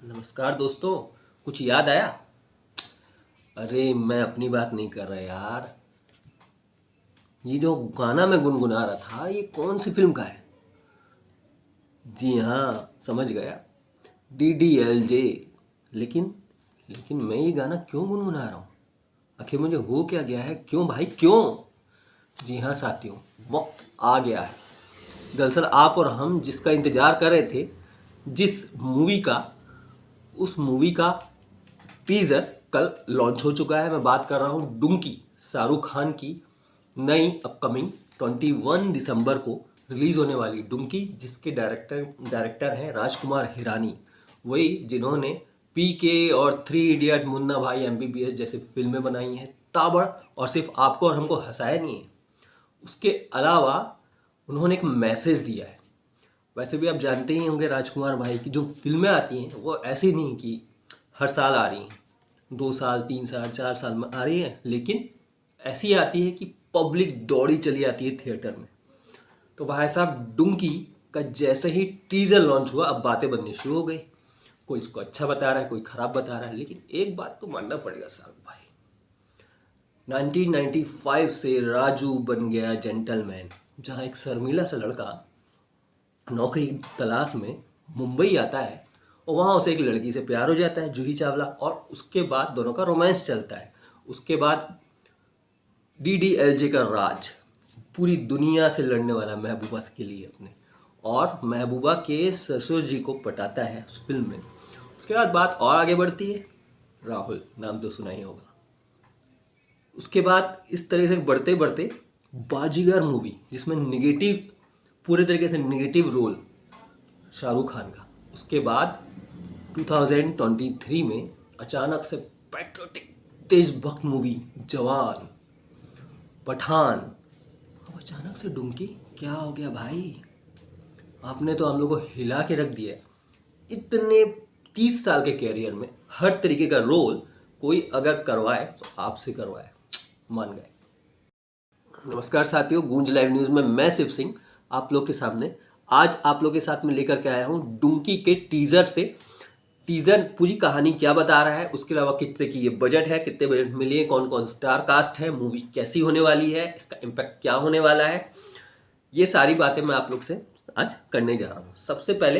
नमस्कार दोस्तों, कुछ याद आया? अरे मैं अपनी बात नहीं कर रहा यार। ये जो गाना मैं गुनगुना रहा था, ये कौन सी फिल्म का है? जी हाँ, समझ गया। DDLJ। लेकिन लेकिन मैं ये गाना क्यों गुनगुना रहा हूँ? आखिर मुझे हो क्या गया है? क्यों भाई, क्यों? जी हाँ साथियों, वक्त आ गया है। दरअसल आप और हम जिसका इंतज़ार कर रहे थे, जिस मूवी का, उस मूवी का टीज़र कल लॉन्च हो चुका है। मैं बात कर रहा हूँ डुंकी, शाहरुख खान की नई अपकमिंग 21 दिसंबर को रिलीज़ होने वाली डुंकी, जिसके डायरेक्टर हैं राजकुमार हिरानी, वही जिन्होंने PK और 3 इडियट, मुन्ना भाई, MBBS जैसे फिल्में बनाई हैं ताबड़, और सिर्फ आपको और हमको हंसाया नहीं है, उसके अलावा उन्होंने एक मैसेज दिया है। वैसे भी आप जानते ही होंगे राजकुमार भाई की जो फिल्में आती हैं वो ऐसी नहीं कि हर साल आ रही हैं, 2 साल 3 साल 4 साल में आ रही हैं, लेकिन ऐसी आती है कि पब्लिक दौड़ी चली आती है थिएटर में। तो भाई साहब, डुंकी का जैसे ही टीजर लॉन्च हुआ, अब बातें बननी शुरू हो गई। कोई इसको अच्छा बता रहा है, कोई खराब बता रहा है, लेकिन एक बात तो मानना पड़ेगा साहब भाई, 1995 से राजू बन गया जेंटलमैन, जहाँ एक शर्मीला सा लड़का नौकरी तलाश में मुंबई आता है और वहाँ उसे एक लड़की से प्यार हो जाता है, जूही चावला, और उसके बाद दोनों का रोमांस चलता है। उसके बाद DDLJ का राज, पूरी दुनिया से लड़ने वाला महबूबा के लिए अपने, और महबूबा के ससुर जी को पटाता है उस फिल्म में। उसके बाद बात और आगे बढ़ती है। राहुल नाम तो सुना ही होगा। उसके बाद इस तरह से बढ़ते बढ़ते बाजीगर मूवी, जिसमें निगेटिव, पूरे तरीके से निगेटिव रोल शाहरुख खान का। उसके बाद 2023 में अचानक से पैट्रियोटिक देशभक्त मूवी जवान, पठान, अब अचानक से डुंकी। क्या हो गया भाई? आपने तो हम लोग को हिला के रख दिया। इतने 30 साल के कैरियर में हर तरीके का रोल कोई अगर करवाए तो आपसे करवाए, मान गए। नमस्कार साथियों, गूंज लाइव न्यूज़ में मैं शिव सिंह आप लोग के सामने आज आप लोग के साथ में लेकर के आया हूँ डुंकी के टीज़र से। टीज़र पूरी कहानी क्या बता रहा है, उसके अलावा कितने की ये बजट है, कितने बजट में लिए, कौन कौन स्टार कास्ट है, मूवी कैसी होने वाली है, इसका इम्पैक्ट क्या होने वाला है, ये सारी बातें मैं आप लोग से आज करने जा रहा हूँ। सबसे पहले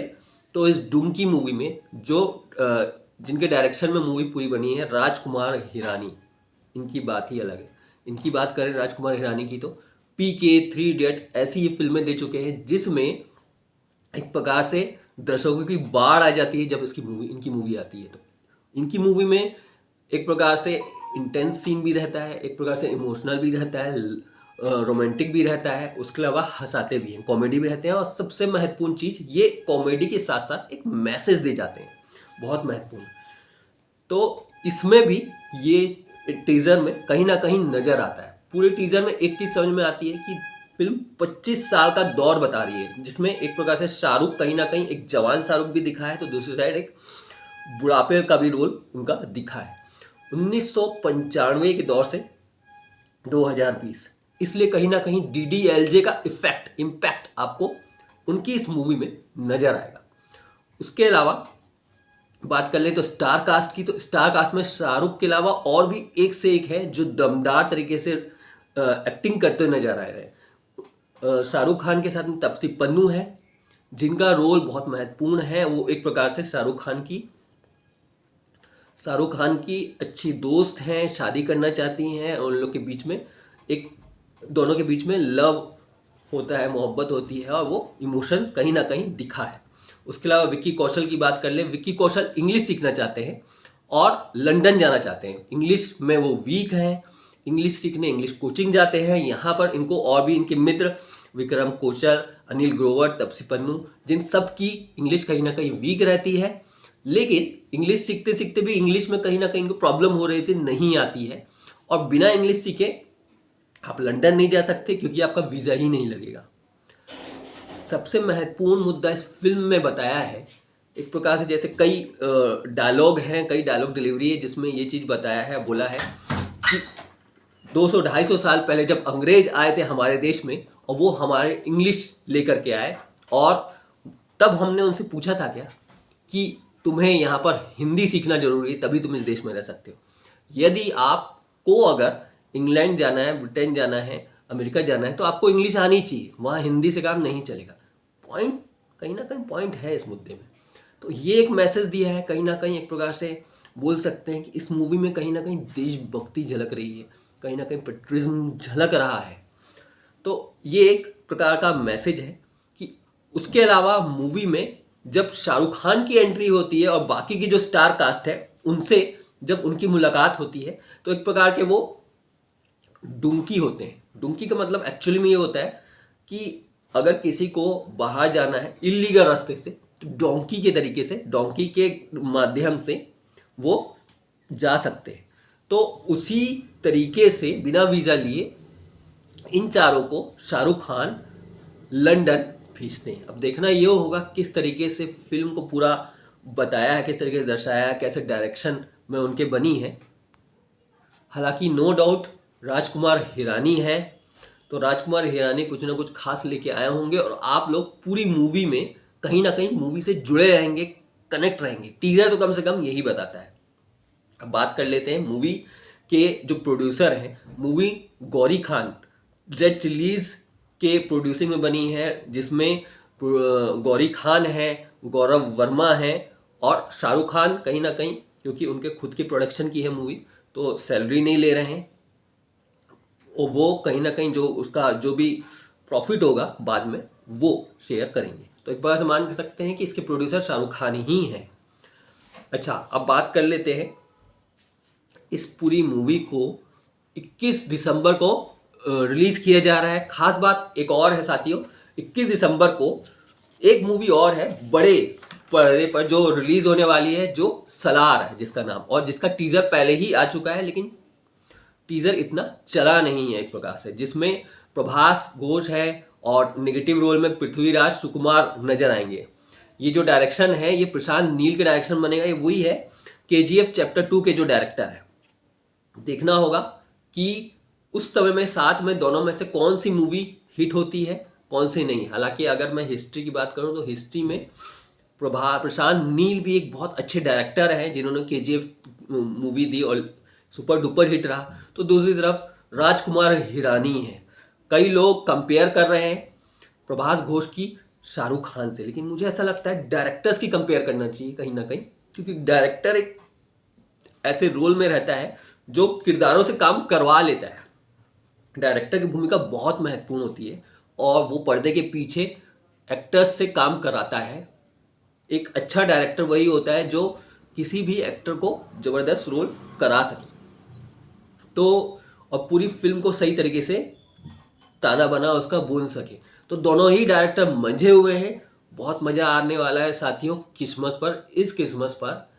तो इस डुंकी मूवी में जो जिनके डायरेक्शन में मूवी पूरी बनी है, राजकुमार हिरानी, इनकी बात ही अलग है। इनकी बात करें राजकुमार हिरानी की, तो PK, 3 इडियट ऐसी ये फिल्में दे चुके हैं जिसमें एक प्रकार से दर्शकों की बाढ़ आ जाती है जब इनकी मूवी आती है। तो इनकी मूवी में एक प्रकार से इंटेंस सीन भी रहता है, एक प्रकार से इमोशनल भी रहता है, रोमांटिक भी रहता है, उसके अलावा हंसाते भी हैं, कॉमेडी भी रहते हैं, और सबसे महत्वपूर्ण चीज़, ये कॉमेडी के साथ साथ एक मैसेज दे जाते हैं, बहुत महत्वपूर्ण। तो इसमें भी ये टीज़र में कहीं ना कहीं नज़र आता है। पूरे टीज़र में एक चीज़ समझ में आती है कि फिल्म 25 साल का दौर बता रही है, जिसमें एक प्रकार से शाहरुख कहीं ना कहीं एक जवान शाहरुख भी दिखा है, तो दूसरी साइड एक बुढ़ापे का भी रोल उनका दिखा है, 1995 के दौर से 2020। इसलिए कहीं ना कहीं DDLJ का इम्पैक्ट आपको उनकी इस मूवी में नजर आएगा। उसके अलावा बात कर ले तो स्टार कास्ट की, तो स्टार कास्ट में शाहरुख के अलावा और भी एक से एक है जो दमदार तरीके से एक्टिंग करते हुए नजर आ रहे हैं। शाहरुख खान के साथ में तापसी पन्नू है, जिनका रोल बहुत महत्वपूर्ण है। वो एक प्रकार से शाहरुख खान की अच्छी दोस्त हैं, शादी करना चाहती हैं, और उन लोग के बीच में दोनों के बीच में लव होता है, मोहब्बत होती है, और वो इमोशंस कहीं ना कहीं दिखा है। उसके अलावा विक्की कौशल की बात कर ले, विक्की कौशल इंग्लिश सीखना चाहते हैं और लंदन जाना चाहते हैं। इंग्लिश में वो वीक हैं, इंग्लिश सीखने इंग्लिश कोचिंग जाते हैं। यहाँ पर इनको और भी इनके मित्र विक्रम कौशल, अनिल ग्रोवर, तापसी पन्नू, जिन सब की इंग्लिश कहीं ना कहीं वीक रहती है, लेकिन इंग्लिश सीखते सीखते भी इंग्लिश में कहीं ना कहीं इनको प्रॉब्लम हो रही थी, नहीं आती है, और बिना इंग्लिश सीखे आप लंदन नहीं जा सकते क्योंकि आपका वीज़ा ही नहीं लगेगा। सबसे महत्वपूर्ण मुद्दा इस फिल्म में बताया है, एक प्रकार से जैसे कई डायलॉग हैं, कई डायलॉग डिलीवरी है, जिसमें ये चीज़ बताया है, बोला है कि 200-250 साल पहले जब अंग्रेज आए थे हमारे देश में, और वो हमारे इंग्लिश लेकर के आए, और तब हमने उनसे पूछा था क्या कि तुम्हें यहाँ पर हिंदी सीखना जरूरी है, तभी तुम इस देश में रह सकते हो। यदि आपको अगर इंग्लैंड जाना है, ब्रिटेन जाना है, अमेरिका जाना है, तो आपको इंग्लिश आनी चाहिए, वहाँ हिंदी से काम नहीं चलेगा। पॉइंट कहीं ना कहीं पॉइंट है इस मुद्दे में। तो ये एक मैसेज दिया है, कहीं ना कहीं एक प्रकार से बोल सकते हैं कि इस मूवी में कहीं ना कहीं देशभक्ति झलक रही है, कहीं ना कहीं पेट्रियटिज्म झलक रहा है। तो ये एक प्रकार का मैसेज है कि उसके अलावा मूवी में जब शाहरुख खान की एंट्री होती है और बाकी की जो स्टार कास्ट है उनसे जब उनकी मुलाकात होती है, तो एक प्रकार के वो डुंकी होते हैं। डुंकी का मतलब एक्चुअली में ये होता है कि अगर किसी को बाहर जाना है इलीगल रास्ते से, तो डोंकी के तरीके से, डोंकी के माध्यम से वो जा सकते हैं। तो उसी तरीके से बिना वीज़ा लिए इन चारों को शाहरुख खान लंदन भेजते हैं। अब देखना ये होगा किस तरीके से फिल्म को पूरा बताया है, किस तरीके से दर्शाया है, कैसे डायरेक्शन में उनके बनी है। हालांकि नो डाउट राजकुमार हिरानी है, तो राजकुमार हिरानी कुछ ना कुछ खास लेके आए होंगे और आप लोग पूरी मूवी में कहीं ना कहीं मूवी से जुड़े रहेंगे, कनेक्ट रहेंगे। टीजर तो कम से कम यही बताता है। अब बात कर लेते हैं मूवी के जो प्रोड्यूसर हैं। Movie Gauri Khan red chillies के प्रोड्यूसिंग में बनी है, जिसमें गौरी खान है, गौरव वर्मा है और शाहरुख खान कहीं ना कहीं, क्योंकि उनके खुद की प्रोडक्शन की है मूवी, तो सैलरी नहीं ले रहे हैं और वो कहीं ना कहीं जो उसका जो भी प्रॉफिट होगा बाद में वो शेयर करेंगे। तो एक बार से मान सकते हैं कि इसके प्रोड्यूसर शाहरुख खान ही हैं। अच्छा, अब बात कर लेते हैं इस पूरी मूवी को 21 दिसंबर को रिलीज किया जा रहा है। खास बात एक और है साथियों, 21 दिसंबर को एक मूवी और है बड़े पर्दे पर जो रिलीज होने वाली है, जो सलार है जिसका नाम, और जिसका टीजर पहले ही आ चुका है, लेकिन टीजर इतना चला नहीं है एक प्रकार से, जिसमें प्रभास घोष है और नेगेटिव रोल में पृथ्वीराज सुकुमार नजर आएंगे। ये जो डायरेक्शन है ये प्रशांत नील के डायरेक्शन बनेगा। ये वही है KGF चैप्टर 2 के जो डायरेक्टर है। देखना होगा कि उस समय में साथ में दोनों में से कौन सी मूवी हिट होती है, कौन सी नहीं। हालांकि अगर मैं हिस्ट्री की बात करूं तो हिस्ट्री में प्रशांत नील भी एक बहुत अच्छे डायरेक्टर हैं, जिन्होंने KGF मूवी दी और सुपर डुपर हिट रहा। तो दूसरी तरफ राजकुमार हिरानी है। कई लोग कंपेयर कर रहे हैं प्रभास घोष की शाहरुख खान से, लेकिन मुझे ऐसा लगता है डायरेक्टर्स की कंपेयर करना चाहिए कहीं ना कहीं, क्योंकि डायरेक्टर एक ऐसे रोल में रहता है जो किरदारों से काम करवा लेता है। डायरेक्टर की भूमिका बहुत महत्वपूर्ण होती है और वो पर्दे के पीछे एक्टर्स से काम कराता है। एक अच्छा डायरेक्टर वही होता है जो किसी भी एक्टर को ज़बरदस्त रोल करा सके, तो और पूरी फिल्म को सही तरीके से ताना बना उसका बुन सके। तो दोनों ही डायरेक्टर मंझे हुए हैं। बहुत मज़ा आने वाला है साथियों। क्रिसमस पर, इस क्रिसमस पर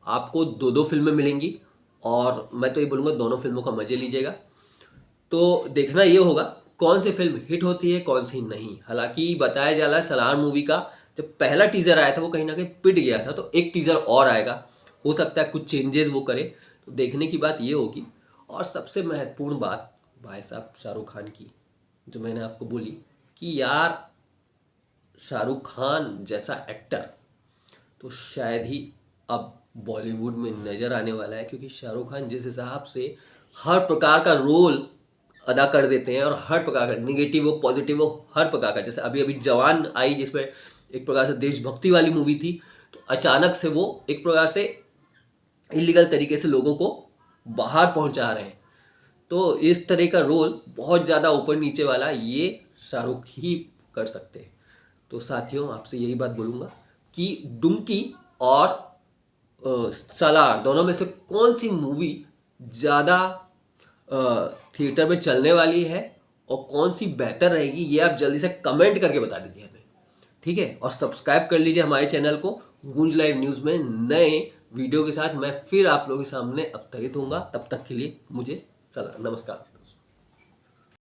आपको 2-2 फिल्में मिलेंगी और मैं तो ये बोलूँगा दोनों फिल्मों का मज़े लीजिएगा। तो देखना ये होगा कौन सी फिल्म हिट होती है, कौन सी नहीं। हालांकि बताया जा रहा है सलार मूवी का जब पहला टीज़र आया था वो कहीं ना कहीं पिट गया था, तो एक टीज़र और आएगा, हो सकता है कुछ चेंजेस वो करे, तो देखने की बात ये होगी। और सबसे महत्वपूर्ण बात भाई साहब शाहरुख खान की, जो मैंने आपको बोली कि यार शाहरुख खान जैसा एक्टर तो शायद ही अब बॉलीवुड में नज़र आने वाला है, क्योंकि शाहरुख खान जिस हिसाब से हर प्रकार का रोल अदा कर देते हैं और हर प्रकार का निगेटिव हो पॉजिटिव हो हर प्रकार का, जैसे अभी जवान आई जिसमें एक प्रकार से देशभक्ति वाली मूवी थी, तो अचानक से वो एक प्रकार से इलीगल तरीके से लोगों को बाहर पहुंचा रहे हैं। तो इस तरह का रोल बहुत ज़्यादा ऊपर नीचे वाला ये शाहरुख ही कर सकते हैं। तो साथियों आपसे यही बात बोलूँगा कि डुंकी और सालार दोनों में से कौन सी मूवी ज़्यादा थिएटर में चलने वाली है और कौन सी बेहतर रहेगी, ये आप जल्दी से कमेंट करके बता दीजिए हमें, ठीक है। और सब्सक्राइब कर लीजिए हमारे चैनल को। गूंज लाइव न्यूज़ में नए वीडियो के साथ मैं फिर आप लोगों के सामने अवतरित होऊंगा। तब तक के लिए मुझे सलाम, नमस्कार।